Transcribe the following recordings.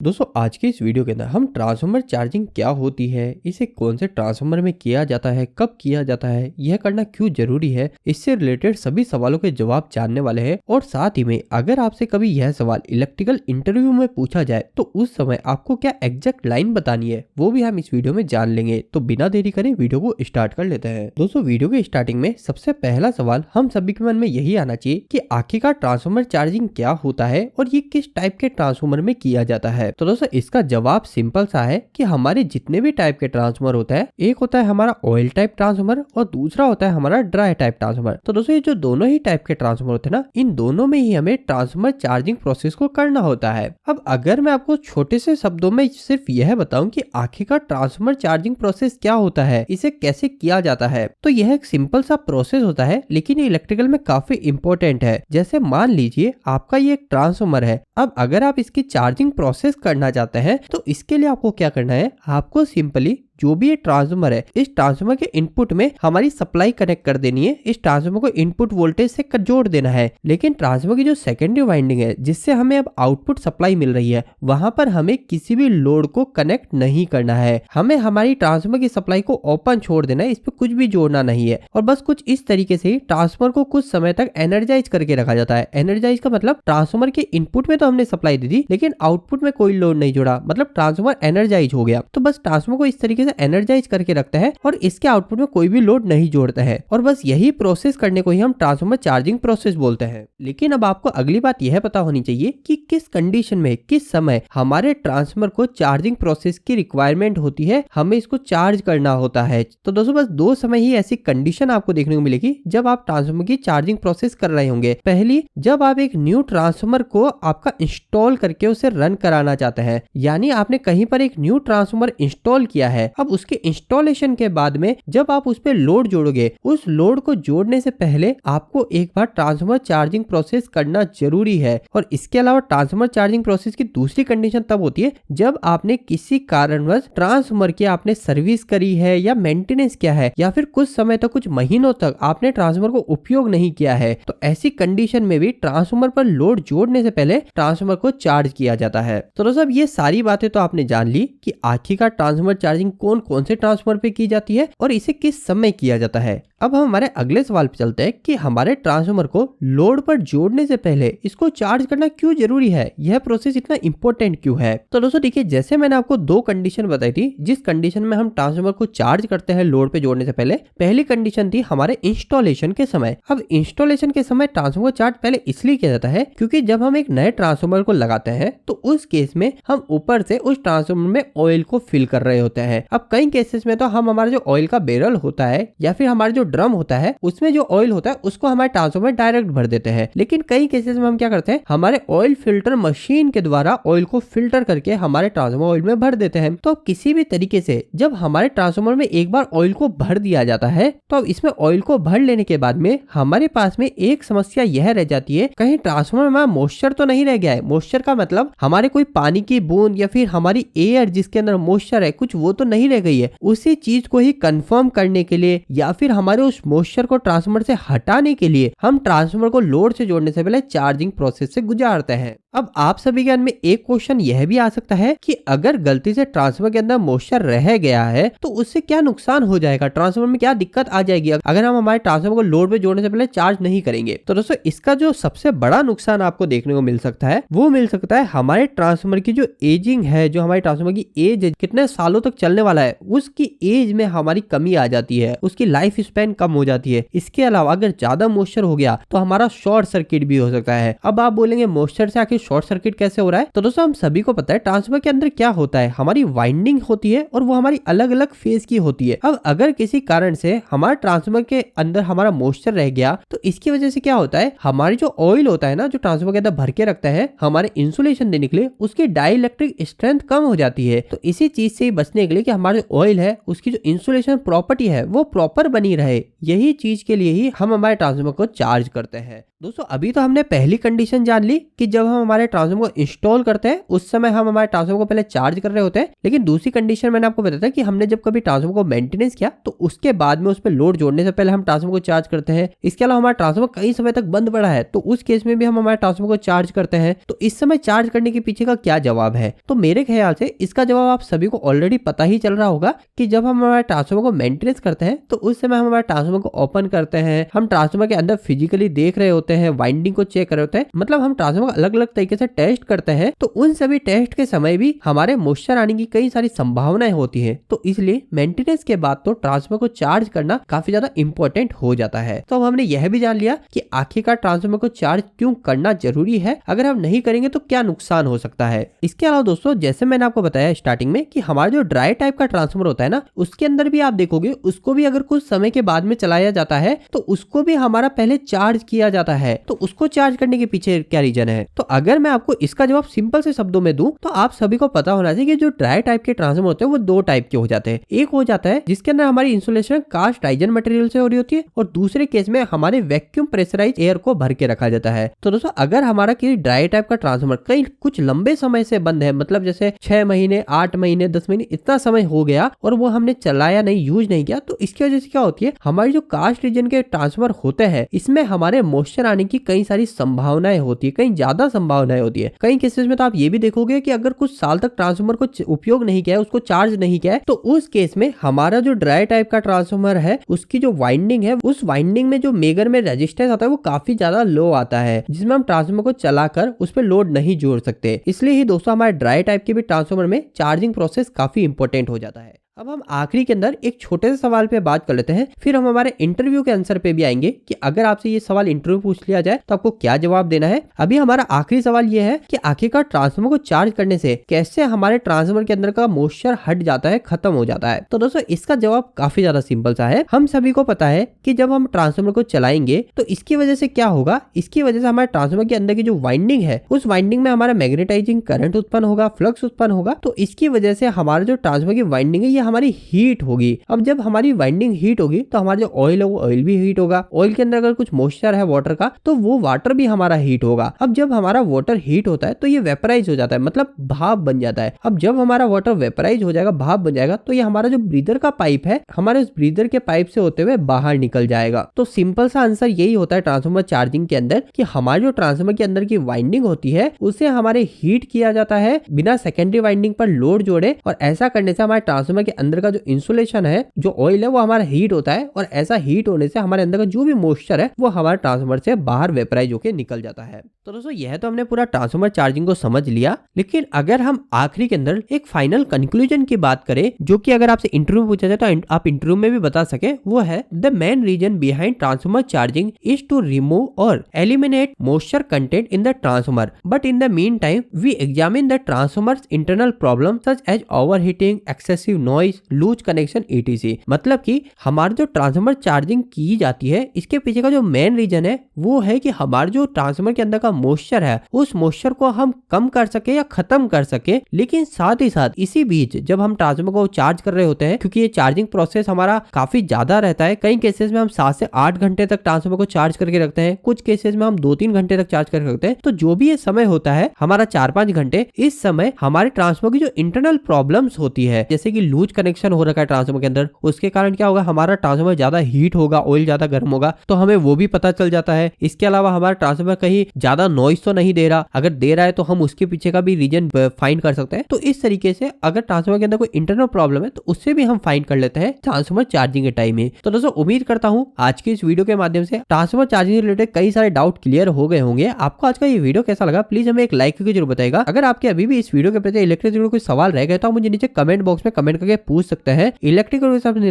दोस्तों आज के इस वीडियो के अंदर हम ट्रांसफार्मर चार्जिंग क्या होती है, इसे कौन से ट्रांसफार्मर में किया जाता है, कब किया जाता है, यह करना क्यों जरूरी है, इससे रिलेटेड सभी सवालों के जवाब जानने वाले हैं। और साथ ही में अगर आपसे कभी यह सवाल इलेक्ट्रिकल इंटरव्यू में पूछा जाए तो उस समय आपको क्या एग्जैक्ट लाइन बतानी है वो भी हम इस वीडियो में जान लेंगे। तो बिना देरी करे वीडियो को स्टार्ट कर लेते हैं। दोस्तों वीडियो के स्टार्टिंग में सबसे पहला सवाल हम सभी के मन में यही आना चाहिए कि आखिरकार ट्रांसफार्मर चार्जिंग क्या होता है और ये किस टाइप के ट्रांसफार्मर में किया जाता है। तो दोस्तों इसका जवाब सिंपल सा है कि हमारे जितने भी टाइप के ट्रांसफार्मर होता है, एक होता है हमारा ऑयल टाइप ट्रांसफार्मर और दूसरा होता है हमारा ड्राई टाइप ट्रांसफार्मर। तो दोस्तों ये जो दोनों ही टाइप के ट्रांसफार्मर होते हैं ना, इन दोनों में ही हमें ट्रांसफार्मर चार्जिंग प्रोसेस को करना होता है। अब अगर मैं आपको छोटे से शब्दों में सिर्फ यह बताऊं कि आखिरकार ट्रांसफार्मर चार्जिंग प्रोसेस क्या होता है, इसे कैसे किया जाता है, तो यह एक सिंपल सा प्रोसेस होता है, लेकिन ये इलेक्ट्रिकल में काफी इंपॉर्टेंट है। जैसे मान लीजिए आपका ये एक ट्रांसफार्मर है। अब अगर आप इसकी चार्जिंग प्रोसेस करना चाहते हैं तो इसके लिए आपको क्या करना है, आपको सिंपली जो भी ये ट्रांसफार्मर है, इस ट्रांसफार्मर के इनपुट में हमारी सप्लाई कनेक्ट कर देनी है। इस ट्रांसफार्मर को इनपुट वोल्टेज से जोड़ देना है। लेकिन ट्रांसफार्मर की जो सेकेंडरी वाइंडिंग है, जिससे हमें अब आउटपुट सप्लाई मिल रही है, वहां पर हमें किसी भी लोड को कनेक्ट नहीं करना है। हमें हमारी ट्रांसफार्मर की सप्लाई को ओपन छोड़ देना है, इस पर कुछ भी जोड़ना नहीं है। और बस कुछ इस तरीके से ही ट्रांसफार्मर को कुछ समय तक एनर्जाइज करके रखा जाता है। एनर्जाइज का मतलब ट्रांसफार्मर के इनपुट में तो हमने सप्लाई दी थी, लेकिन आउटपुट में कोई लोड नहीं जोड़ा, मतलब ट्रांसफार्मर एनर्जाइज हो गया। तो बस ट्रांसफार्मर को इस तरीके से एनर्जाइज करके रखता है और इसके आउटपुट में कोई भी लोड नहीं जोड़ता है। और बस यही प्रोसेस करने को ही हम ट्रांसफार्मर चार्जिंग प्रोसेस बोलते हैं। लेकिन अब आपको अगली बात यह पता होनी चाहिए कि किस कंडीशन में, किस समय हमारे ट्रांसफार्मर को चार्जिंग प्रोसेस की रिक्वायरमेंट होती है, हमें इसको चार्ज करना होता है। तो दोस्तों बस दो समय ही ऐसी कंडीशन आपको देखने को मिलेगी जब आप ट्रांसफार्मर की चार्जिंग प्रोसेस कर रहे होंगे। पहली, जब आप एक न्यू ट्रांसफार्मर को आपका इंस्टॉल करके उसे रन कराना चाहते हैं, यानी आपने कहीं पर एक न्यू ट्रांसफार्मर इंस्टॉल किया है। अब उसके इंस्टॉलेशन के बाद में जब आप उस पे लोड जोड़ोगे, उस लोड को जोड़ने से पहले आपको एक बार ट्रांसफार्मर चार्जिंग प्रोसेस करना जरूरी है। और इसके अलावा ट्रांसफार्मर चार्जिंग प्रोसेस की दूसरी कंडीशन तब होती है जब आपने किसी कारणवश ट्रांसफार्मर की आपने सर्विस करी है या मेंटेनेंस किया है, या फिर कुछ समय तक, कुछ महीनों तक आपने ट्रांसफार्मर को उपयोग नहीं किया है। तो ऐसी कंडीशन में भी ट्रांसफार्मर पर लोड जोड़ने से पहले ट्रांसफार्मर को चार्ज किया जाता है। तो दोस्तों अब ये सारी बातें तो आपने जान ली कि आखिरकार ट्रांसफार्मर चार्जिंग कौन कौन से ट्रांसफार्मर पे की जाती है और इसे किस समय किया जाता है। अब हम हमारे अगले सवाल पे चलते हैं कि हमारे ट्रांसफार्मर को लोड पर जोड़ने से पहले इसको चार्ज करना क्यों जरूरी है, यह प्रोसेस इतना इंपॉर्टेंट क्यों है। तो दोस्तों देखिए, जैसे मैंने आपको दो कंडीशन बताई थी जिस कंडीशन में हम ट्रांसफार्मर को चार्ज करते हैं लोड पे जोड़ने से पहले। पहली कंडीशन थी हमारे इंस्टॉलेशन के समय। अब इंस्टॉलेशन के समय ट्रांसफार्मर चार्ज पहले इसलिए किया जाता है क्योंकि जब हम एक नए ट्रांसफार्मर को लगाते हैं तो उस केस में हम ऊपर से उस ट्रांसफार्मर में ऑयल को फिल कर रहे होते हैं। अब कई केसेस में तो हम हमारा जो ऑयल का बैरल होता है या फिर हमारा जो ड्रम होता है उसमें जो ऑयल होता है उसको हमारे ट्रांसफार्मर में डायरेक्ट भर देते हैं। लेकिन कई केसेस में हम क्या करते हैं, हमारे ऑयल फिल्टर मशीन के द्वारा ऑयल को फिल्टर करके हमारे ट्रांसफार्मर ऑयल में भर देते हैं। तो किसी भी तरीके से जब हमारे ट्रांसफार्मर में एक बार ऑयल को भर दिया जाता है तो अब इसमें ऑयल को भर लेने के बाद में हमारे पास में एक समस्या यह रह जाती है, कहीं ट्रांसफार्मर में मॉइस्चर तो नहीं रह गया है। मॉइस्चर का मतलब हमारे कोई पानी की बूंद या फिर हमारी एयर जिसके अंदर मॉइस्चर है कुछ, वो तो नहीं रह गई है। उसी चीज को ही कंफर्म करने के लिए या फिर हमारे उस मॉइस्चर को ट्रांसफार्मर से हटाने के लिए हम ट्रांसफार्मर को लोड से जोड़ने से पहले चार्जिंग प्रोसेस से गुजारते हैं। अब आप सभी के मन में एक क्वेश्चन यह भी आ सकता है कि अगर गलती से ट्रांसफार्मर के अंदर मॉइस्चर रह गया है तो उससे क्या नुकसान हो जाएगा, ट्रांसफार्मर में क्या दिक्कत आ जाएगी अगर हम हमारे ट्रांसफार्मर को लोड पे जोड़ने से पहले चार्ज नहीं करेंगे। तो दोस्तों इसका जो सबसे बड़ा नुकसान आपको देखने को मिल सकता है वो मिल सकता है हमारे ट्रांसफार्मर की जो एजिंग है, जो हमारे ट्रांसफार्मर की एज है, कितने सालों तक चलने वाला है, उसकी एज में हमारी कमी आ जाती है, उसकी लाइफ स्पैन कम हो जाती है। इसके अलावा अगर ज्यादा मॉइस्चर हो गया तो हमारा शॉर्ट सर्किट भी हो सकता है। अब आप बोलेंगे मॉइस्चर से आखिर शॉर्ट सर्किट कैसे हो रहा है। तो दोस्तों हम सभी को पता है ट्रांसफार्मर के अंदर क्या होता है, हमारी वाइंडिंग होती है और वो हमारी अलग अलग फेज की होती है। अब अगर किसी कारण से हमारे ट्रांसफार्मर के अंदर हमारा मॉइस्चर रह गया तो इसकी वजह से क्या होता है, हमारी जो ऑयल होता है ना, जो ट्रांसफार्मर के अंदर भर के रखता है हमारे इंसुलेशन देने के लिए, उसकी डाइलेक्ट्रिक स्ट्रेंथ कम हो जाती है। तो इसी चीज से बचने के लिए कि हमारा जो ऑयल है उसकी जो इंसुलेशन प्रॉपर्टी है वो प्रॉपर बनी रहे, यही चीज के लिए ही हम हमारे ट्रांसफार्मर को चार्ज करते हैं। दोस्तों अभी तो हमने पहली कंडीशन जान ली कि जब हम हमारे ट्रांसफार्मर को इंस्टॉल करते हैं उस समय हम हमारे ट्रांसफार्मर को पहले चार्ज कर रहे होते हैं। लेकिन दूसरी कंडीशन मैंने आपको बताया था कि हमने जब कभी ट्रांसफार्मर को मेंटेनेंस किया तो उसके बाद में उस पर लोड जोड़ने से पहले हम ट्रांसफार्मर को चार्ज करते हैं। इसके अलावा हमारा ट्रांसफार्मर कई समय तक बंद पड़ा है तो उस केस में भी हम हमारे ट्रांसफार्मर को चार्ज करते हैं। तो इस समय चार्ज करने के पीछे का क्या जवाब है? तो मेरे ख्याल से इसका जवाब आप सभी को ऑलरेडी पता ही चल रहा होगा कि जब हम हमारे ट्रांसफार्मर को मेंटेनेंस करते हैं तो उस समय हम हमारे ट्रांसफार्मर को ओपन करते हैं, हम ट्रांसफार्मर के अंदर फिजिकली देख रहे होते हैं, वाइंडिंग को चेक कर रहे होते हैं, मतलब हम ट्रांसफार्मर अलग अलग तरीके से टेस्ट करते हैं। तो उन सभी टेस्ट के समय भी हमारे मॉइस्चर आने की कई सारी संभावनाएं होती हैं। तो इसलिए मेंटेनेंस के बाद तो ट्रांसफार्मर को चार्ज करना काफी ज्यादा इंपॉर्टेंट हो जाता है। तो अब हमने यह भी जान लिया कि आखिरकार ट्रांसफार्मर को चार्ज क्यों करना जरूरी है, अगर हम नहीं करेंगे तो क्या नुकसान हो सकता है। इसके अलावा दोस्तों जैसे मैंने आपको बताया स्टार्टिंग में कि हमारा जो ड्राई टाइप का ट्रांसफार्मर होता है ना, उसके अंदर भी आप देखोगे उसको भी अगर कुछ समय के बाद में चलाया जाता है तो उसको भी हमारा पहले चार्ज किया जाता है। तो उसको चार्ज करने के पीछे क्या रीजन है? तो अगर मैं आपको इसका जवाब सिंपल से शब्दों में दूं तो आप सभी को पता होना चाहिए कि जो ड्राई टाइप के ट्रांसफार्मर होते हैं वो दो टाइप के हो जाते हैं। एक हो जाता है जिसके अंदर हमारी इंसुलेशन कास्ट आयरन मटेरियल से हो रही होती है और दूसरे केस में हमारे वैक्यूम प्रेशराइज एयर को भर के रखा जाता है। तो दोस्तों अगर हमारा किसी ड्राई टाइप का ट्रांसफार्मर कहीं कुछ लंबे समय से बंद है, मतलब जैसे 6 महीने 8 महीने 10 महीने इतना समय हो गया और वो हमने चलाया नहीं, यूज नहीं किया, तो इसकी वजह से क्या होती है, हमारी जो कास्ट रीजन के ट्रांसफार्मर होते हैं इसमें हमारे मॉइस्चर आने की कई सारी संभावनाएं होती है, कई ज्यादा संभावनाएं होती है। कई केसेस में तो आप ये भी देखोगे कि अगर कुछ साल तक ट्रांसफार्मर को उपयोग नहीं किया है, उसको चार्ज नहीं किया है, तो उस केस में हमारा जो ड्राई टाइप का ट्रांसफार्मर है उसकी जो वाइंडिंग है, उस वाइंडिंग में जो मेगर में रेजिस्टेंस आता है वो काफी ज्यादा लो आता है, जिसमें हम ट्रांसफार्मर को चलाकर उस पर लोड नहीं जोड़ सकते। इसलिए ही दोस्तों हमारे ड्राई टाइप के भी ट्रांसफार्मर में चार्जिंग प्रोसेस काफी इंपॉर्टेंट हो जाता है। अब हम आखिरी के अंदर एक छोटे से सवाल पे बात कर लेते हैं, फिर हम हमारे इंटरव्यू के आंसर पे भी आएंगे कि अगर आपसे ये सवाल इंटरव्यू पूछ लिया जाए तो आपको क्या जवाब देना है। अभी हमारा आखिरी सवाल ये है कि आखिरकार ट्रांसफार्मर को चार्ज करने से कैसे हमारे ट्रांसफार्मर के अंदर का मॉइस्चर हट जाता है, खत्म हो जाता है। तो दोस्तों इसका जवाब काफी ज्यादा सिंपल सा है। हम सभी को पता है कि जब हम ट्रांसफार्मर को चलाएंगे तो इसकी वजह से क्या होगा, इसकी वजह से हमारे ट्रांसफार्मर के अंदर की जो वाइंडिंग है उस वाइंडिंग में हमारा मैग्नेटाइजिंग करंट उत्पन्न होगा, फ्लक्स उत्पन्न होगा। तो इसकी वजह से हमारा जो ट्रांसफार्मर की वाइंडिंग है ये हमारी हीट होगी। अब जब हमारी वाइंडिंग हीट होगी तो हमारा जो ऑयल है वो ऑयल भी हीट होगा। ऑयल के अंदर अगर कुछ मॉइस्चर है वाटर का तो वो वाटर भी हमारा हीट होगा। अब जब हमारा वाटर हीट होता है तो ये वेपराइज हो जाता है, मतलब भाप बन जाता है। अब जब हमारा वाटर वेपराइज हो जाएगा, भाप बन जाएगा, तो ये हमारा जो ब्रीदर का पाइप है हमारे उस ब्रीदर के पाइप से होते हुए बाहर निकल जाएगा। तो सिंपल सा आंसर यही होता है ट्रांसफार्मर चार्जिंग के अंदर कि हमारे जो ट्रांसफार्मर के अंदर की वाइंडिंग होती है उसे हमारे हीट किया जाता है बिना सेकेंडरी वाइंडिंग पर लोड जोड़े, और ऐसा करने से हमारे ट्रांसफार्मर के अंदर का जो इंसुलेशन है, जो ऑयल है, वो हमारा हीट होता है, और ऐसा हीट होने से हमारे अंदर का जो भी मॉइस्चर है वो हमारे ट्रांसफार्मर से बाहर वेपराइज होकर निकल जाता है। तो दोस्तों यह तो हमने पूरा ट्रांसफार्मर चार्जिंग को समझ लिया, लेकिन अगर हम आखिरी के अंदर एक फाइनल कंक्लूजन की बात करें, जो कि अगर आपसे इंटरव्यू पूछा जाए तो आप इंटरव्यू में भी बता सके, वो है the main reason behind transformer charging is to remove और eliminate moisture content in the transformer, but in the mean time we examine the transformer's internal problem such as overheating, excessive noise, loose connection etc। मतलब कि हमारे जो transformer charging की जाती है इसके पीछे का जो मेन रीजन है वो है कि हमारे जो ट्रांसफार्मर के अंदर का मॉइस्चर है उस मॉइस्चर को हम कम कर सके या खत्म कर सके, लेकिन साथ ही साथ इसी बीच जब हम ट्रांसफार्मर को चार्ज कर रहे होते हैं, क्योंकि ये चार्जिंग प्रोसेस हमारा काफी ज्यादा रहता है, कई केसेस में हम 7 से 8 घंटे तक ट्रांसफार्मर को चार्ज करके रखते हैं, कुछ केसेस में हम 2-3 घंटे तक चार्ज करके रखते हैं। तो जो भी ये समय होता है हमारा 4-5 घंटे, इस समय हमारे ट्रांसफार्मर की जो इंटरनल प्रॉब्लम्स होती है, जैसे कि लूज कनेक्शन हो रखा है ट्रांसफार्मर के अंदर, उसके कारण क्या होगा, हमारा ट्रांसफार्मर ज्यादा हीट होगा, ऑयल ज्यादा गर्म होगा, तो हमें वो भी पता चल जाता है। इसके अलावा हमारा ट्रांसफार्मर कहीं ज्यादा नॉइस तो नहीं दे रहा, अगर दे रहा है तो हम उसके पीछे का भी रीजन फाइंड कर सकते हैं। तो इस तरीके से अगर ट्रांसफार्मर के अंदर कोई इंटरनल प्रॉब्लम है तो उससे भी हम फाइंड कर लेते हैं ट्रांसफार्मर चार्जिंग के टाइम में। तो दोस्तों उम्मीद करता हूँ आज की इस वीडियो के माध्यम से ट्रांसफार्मर चार्जिंग से रिलेटेड कई सारे डाउट क्लियर हो गए होंगे। आपको आज का ये वीडियो कैसा लगा प्लीज हमें एक लाइक करके जरूर बताएगा। अगर आपके अभी भी इस वीडियो के प्रति इलेक्ट्रिक कोई सवाल रह गए तो आप मुझे नीचे कमेंट बॉक्स में कमेंट करके पूछ सकते हैं। इलेक्ट्रिक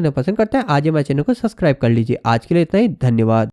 पसंद करते हैं आज हमारे चैनल को सब्सक्राइब कर लीजिए। आज के लिए इतना ही, धन्यवाद।